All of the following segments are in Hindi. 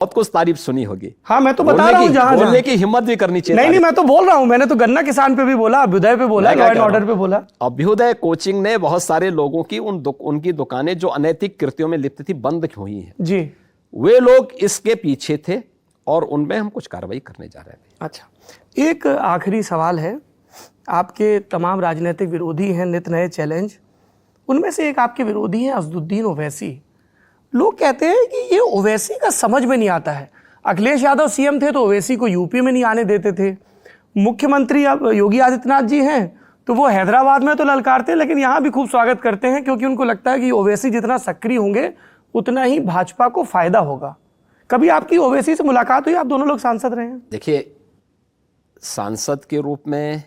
बहुत कुछ तारीफ सुनी होगी। हाँ, मैं तो बता रहा हूँ जहाँ बोलने की हिम्मत भी करनी चाहिए। नहीं, मैं तो बोल रहा हूँ, मैंने तो गन्ना किसान पे भी बोला, अभ्युदय पे बोला, लॉ एंड ऑर्डर पे बोला। अभ्युदय कोचिंग ने बहुत सारे लोगों की उनकी दुकानें जो अनैतिक कृत्यों में लिप्त थी बंद क्यों हुई हैं जी, वे लोग इसके पीछे थे और उनमें हम कुछ कार्रवाई करने जा रहे थे। अच्छा, एक आखिरी सवाल है, आपके तमाम राजनीतिक विरोधी हैं, नित नए चैलेंज, उनमें से एक आपके विरोधी हैं असदुद्दीन ओवैसी। लोग कहते हैं कि ये ओवैसी का समझ में नहीं आता है। अखिलेश यादव सीएम थे तो ओवैसी को यूपी में नहीं आने देते थे, मुख्यमंत्री अब योगी आदित्यनाथ जी हैं तो वो हैदराबाद में तो ललकारते हैं लेकिन यहाँ भी खूब स्वागत करते हैं, क्योंकि उनको लगता है कि ओवैसी जितना सक्रिय होंगे उतना ही भाजपा को फायदा होगा। कभी आपकी ओवैसी से मुलाकात हुई? आप दोनों लोग सांसद रहे हैं। देखिए, सांसद के रूप में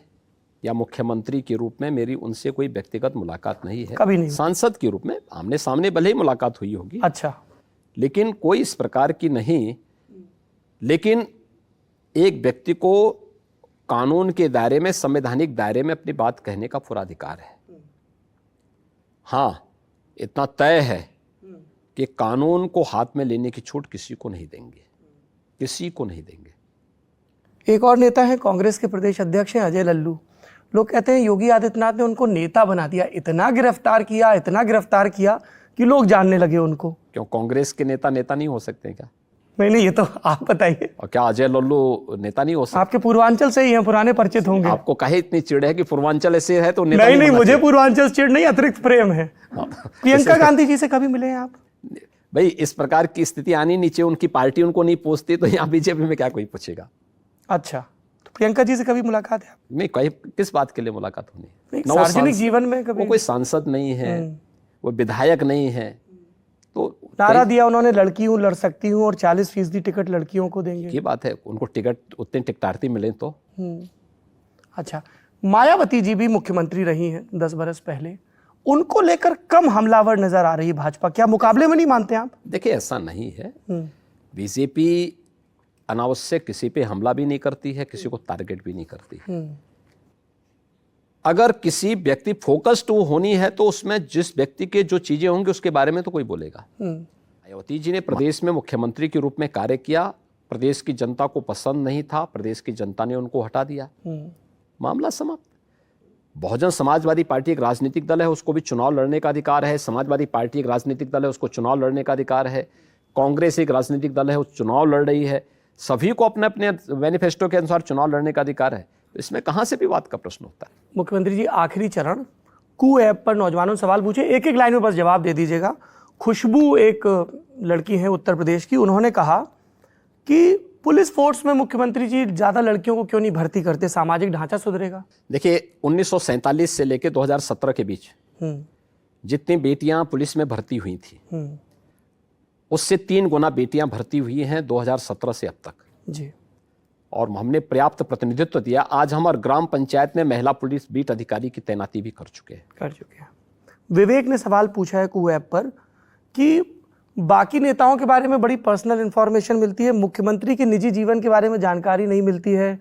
या मुख्यमंत्री के रूप में मेरी उनसे कोई व्यक्तिगत मुलाकात नहीं है। कभी नहीं? सांसद के रूप में आमने सामने भले ही मुलाकात हुई होगी, अच्छा, लेकिन कोई इस प्रकार की नहीं। लेकिन एक व्यक्ति को कानून के दायरे में, संवैधानिक दायरे में अपनी बात कहने का पूरा अधिकार है। हाँ, इतना तय है कि कानून को हाथ में लेने की छूट किसी को नहीं देंगे, किसी को नहीं देंगे। एक और नेता है, कांग्रेस के प्रदेश अध्यक्ष हैं अजय लल्लू। लोग कहते हैं योगी आदित्यनाथ ने उनको नेता बना दिया, इतना गिरफ्तार किया कि लोग जानने लगे उनको। क्यों कांग्रेस के नेता नहीं हो सकते क्या? नहीं, ये तो आप बताइए। और क्या अजय लल्लू नेता नहीं हो सकते? आपके पूर्वांचल से ही हैं, पुराने परिचित होंगे। आपको काहे इतनी चिढ़ है कि पूर्वांचल ऐसे है तो नेता नहीं, मुझे पूर्वांचल चिढ़ नहीं, अतिरिक्त प्रेम है। प्रियंका गांधी जी से कभी मिले हैं आप? भाई, इस प्रकार की स्थिति आनी नीचे, उनकी पार्टी उनको नहीं पूछती तो यहाँ बीजेपी में क्या कोई पूछेगा? अच्छा, तो प्रियंका जी से कभी मुलाकात है? नहीं, किस बात के लिए मुलाकात होनी? सार्वजनिक जीवन में कभी? वो कोई सांसद नहीं है, वो विधायक नहीं है, तो नारा दिया उन्होंने, लड़की हूँ, लड़ सकती हूँ और 40% टिकट लड़कियों को देंगे। ये बात है, उनको टिकट उतने टिकटार्थी मिले तो। अच्छा, मायावती जी भी मुख्यमंत्री रही हैं 10 बरस पहले, उनको लेकर कम हमलावर नजर आ रही है भाजपा, क्या मुकाबले में नहीं मानते आप? देखिए, ऐसा नहीं है। बीजेपी अनावश्यक किसी पे हमला भी नहीं करती है, किसी को टारगेट भी नहीं करती है। अगर किसी व्यक्ति फोकस्ड होनी है तो उसमें जिस व्यक्ति के जो चीजें होंगी उसके बारे में तो कोई बोलेगा। मायावती जी ने प्रदेश में मुख्यमंत्री के रूप में कार्य किया, प्रदेश की जनता को पसंद नहीं था, प्रदेश की जनता ने उनको हटा दिया, मामला समाप्त। बहुजन समाजवादी पार्टी एक राजनीतिक दल है, उसको भी चुनाव लड़ने का अधिकार है। समाजवादी पार्टी एक राजनीतिक दल है, उसको चुनाव लड़ने का अधिकार है। कांग्रेस एक राजनीतिक दल है, वो चुनाव लड़ रही है। सभी को अपने अपने मैनिफेस्टो के अनुसार चुनाव लड़ने का अधिकार है, इसमें कहां से भी बात का प्रश्न होता है। मुख्यमंत्री जी, आखिरी चरण, कू ऐप पर नौजवानों ने सवाल पूछे, एक एक लाइन में बस जवाब दे दीजिएगा। खुशबू एक लड़की है उत्तर प्रदेश की, उन्होंने कहा कि पुलिस फोर्स में मुख्यमंत्री जी ज्यादा लड़कियों को क्यों नहीं भर्ती करते, सामाजिक ढांचा सुधरेगा? देखिए, 1947 से लेकर 2017 के बीच जितनी बेटियां पुलिस में भर्ती हुई थी उससे 3 गुना बेटियां भर्ती हुई हैं 2017 से अब तक जी। और हमने पर्याप्त प्रतिनिधित्व दिया। आज हमारे ग्राम पंचायत में महिला पुलिस बीट अधिकारी की तैनाती भी कर चुके हैं। विवेक ने सवाल पूछा है कू ऐप पर कि बाकी नेताओं के बारे में बड़ी पर्सनल इंफॉर्मेशन मिलती है, मुख्यमंत्री के निजी जीवन के बारे में जानकारी नहीं मिलती है।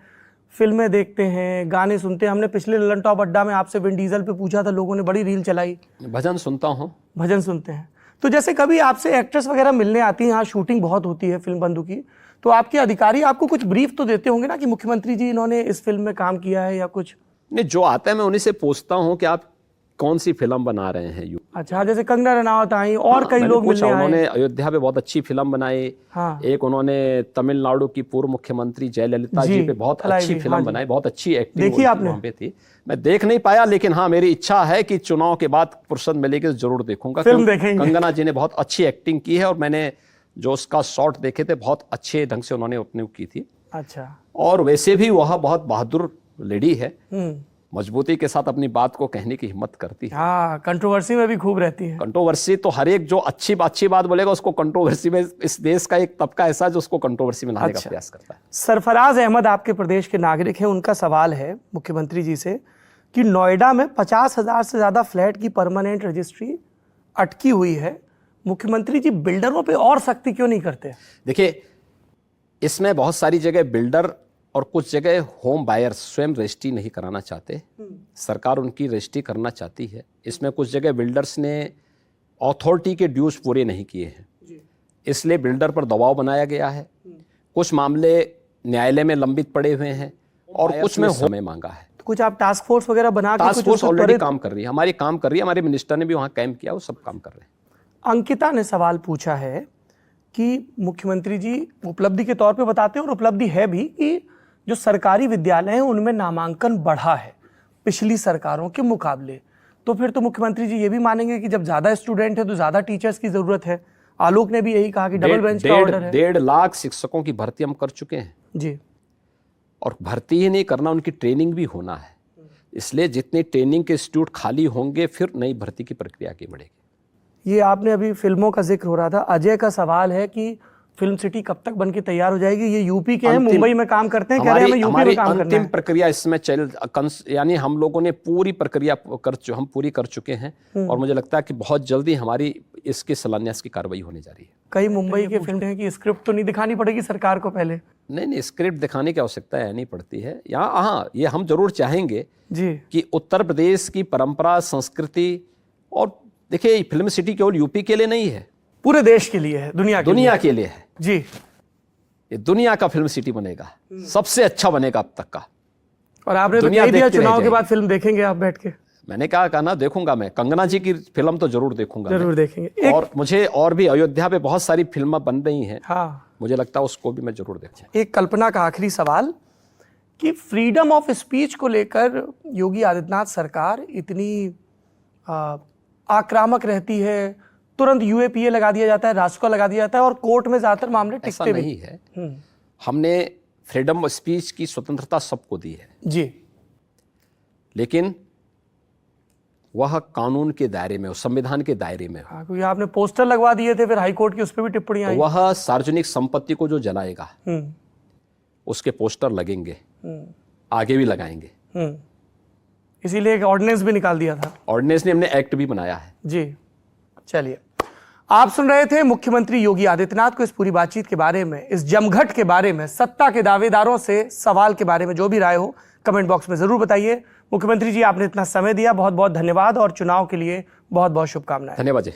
फिल्में देखते हैं, गाने सुनते हैं। हमने पिछले ललन टॉप अड्डा में आपसे विन डीजल पे पूछा था, लोगों ने बड़ी रील चलाई। भजन सुनता हूँ। भजन सुनते हैं, तो जैसे कभी आपसे एक्ट्रेस वगैरह मिलने आती हैं, यहाँ शूटिंग बहुत होती है फिल्म बंधु की, तो आपके अधिकारी आपको कुछ ब्रीफ तो देते होंगे ना कि मुख्यमंत्री जी इन्होंने इस फिल्म में काम किया है या कुछ? नहीं, जो आता है मैं उन्हीं से पूछता हूँ कि आप कौन सी फिल्म बना रहे हैं। अच्छा, जैसे कंगना रनावत आई और कई लोग मिलने आए। उन्होंने अयोध्या पे बहुत अच्छी फिल्म बनाई। हाँ। एक उन्होंने तमिलनाडु की पूर्व मुख्यमंत्री जयललिता जी पे बहुत अच्छी फिल्म बनाई, बहुत अच्छी एक्टिंग देखी आपने? वहाँ पे थी। मैं देख नहीं पाया, लेकिन हाँ, मेरी इच्छा है कि चुनाव के बाद फुर्सत मिलेगी तो जरूर देखूंगा। फिल्म देखेंगे। कंगना जी ने बहुत अच्छी एक्टिंग की है और मैंने जो उसका शॉट देखे थे बहुत अच्छे ढंग से उन्होंने अपनी की थी। अच्छा, और वैसे भी वह बहुत बहादुर लेडी है, मजबूती के साथ अपनी बात को कहने की हिम्मत करती है। हाँ, कंट्रोवर्सी में भी खूब रहती है। कंट्रोवर्सी तो हर एक जो अच्छी बात बोलेगा उसको कंट्रोवर्सी में, इस देश का एक तबका ऐसा जो उसको कंट्रोवर्सी में लाने का प्रयास करता है। सरफराज अहमद आपके प्रदेश के नागरिक हैं, उनका सवाल है मुख्यमंत्री जी से कि नोएडा में 50,000 से ज्यादा फ्लैट की परमानेंट रजिस्ट्री अटकी हुई है, मुख्यमंत्री जी बिल्डरों पे और सख्ती क्यों नहीं करते? देखिए, इसमें बहुत सारी जगह बिल्डर और कुछ जगह होम बायर्स स्वयं रजिस्ट्री नहीं कराना चाहते, सरकार उनकी रजिस्ट्री करना चाहती है। इसमें कुछ जगह बिल्डर्स ने अथॉरिटी के ड्यूज पूरे नहीं किए हैं, इसलिए बिल्डर पर दबाव बनाया गया है। कुछ मामले न्यायालय में लंबित पड़े हुए हैं और कुछ में समय मांगा है। तो कुछ आप टास्क फोर्स वगैरह बना के टास्क फोर्स ऑलरेडी काम कर रही है, हमारी काम कर रही है, हमारे मिनिस्टर ने भी वहां कैंप किया, वो सब काम कर रहे हैं। अंकिता ने सवाल पूछा है कि मुख्यमंत्री जी उपलब्धि के तौर पे बताते हैं, और उपलब्धि है भी, कि जो सरकारी विद्यालय हैं उनमें नामांकन बढ़ा है पिछली सरकारों के मुकाबले। तो फिर तो मुख्यमंत्री जी ये भी मानेंगे कि जब ज्यादा स्टूडेंट है तो ज्यादा टीचर्स की जरूरत है। आलोक ने भी यही कहा कि डबल बेंच का ऑर्डर है। 1.5 लाख शिक्षकों की भर्ती हम कर चुके हैं जी, और भर्ती ही नहीं करना, उनकी ट्रेनिंग भी होना है। इसलिए जितने ट्रेनिंग के इंस्टीट्यूट खाली होंगे फिर नई भर्ती की प्रक्रिया आगे बढ़ेगी। ये आपने अभी फिल्मों का जिक्र हो रहा था, अजय का सवाल है कि फिल्म सिटी कब तक बनके तैयार हो जाएगी? ये यूपी के हैं, मुंबई में काम करते हैं, कह रहे हैं हमें यूपी में काम करना है। अंतिम प्रक्रिया इसमें यानी हम लोगों ने पूरी प्रक्रिया हम पूरी कर चुके हैं और मुझे लगता है कि बहुत जल्दी हमारी इसके शिलान्यास की कार्रवाई होने जा रही है। कई मुंबई के फिल्म हैं कि स्क्रिप्ट तो नहीं दिखानी पड़ेगी सरकार को पहले? नहीं, स्क्रिप्ट दिखाने की आवश्यकता है नहीं पड़ती है यहाँ। हाँ, ये हम जरूर चाहेंगे जी कि उत्तर प्रदेश की परंपरा, संस्कृति, और देखिए फिल्म सिटी केवल यूपी के लिए नहीं है, पूरे देश के लिए है, दुनिया के लिए है जी। ये दुनिया का फिल्म सिटी बनेगा, सबसे अच्छा बनेगा अब तक का। और आपने तो कह दिया चुनाव के बाद फिल्म देखेंगे आप बैठ के। मैंने कहा ना, देखूंगा मैं। कंगना जी की फिल्म तो जरूर देखूंगा, जरूर देखेंगे। और मुझे और भी अयोध्या पे बहुत सारी फिल्में बन रही हैं, हाँ, मुझे लगता है उसको भी मैं जरूर देखूंगा। एक कल्पना का आखिरी सवाल कि फ्रीडम ऑफ स्पीच को लेकर योगी आदित्यनाथ सरकार इतनी आक्रामक रहती है, तुरंत यूएपीए लगा दिया जाता है, रास्को लगा दिया जाता है, और कोर्ट में ज्यादातर मामले टिकते भी नहीं है। हमने फ्रीडम ऑफ स्पीच की स्वतंत्रता सबको दी है जी, लेकिन वह कानून के दायरे में हो, संविधान के दायरे में हो। क्योंकि आपने पोस्टर लगवा दिए थे, फिर हाईकोर्ट की उस पर भी टिप्पणियां आई। वह सार्वजनिक संपत्ति को जो जलाएगा उसके पोस्टर लगेंगे, आगे भी लगाएंगे। इसीलिए एक ऑर्डिनेंस भी निकाल दिया था। ऑर्डिनेंस ने, हमने एक्ट भी बनाया है जी। चलिए, आप सुन रहे थे मुख्यमंत्री योगी आदित्यनाथ को इस पूरी बातचीत के बारे में, इस जमघट के बारे में, सत्ता के दावेदारों से सवाल के बारे में जो भी राय हो कमेंट बॉक्स में जरूर बताइए। मुख्यमंत्री जी, आपने इतना समय दिया, बहुत बहुत धन्यवाद, और चुनाव के लिए बहुत बहुत शुभकामनाएं। धन्यवाद जी।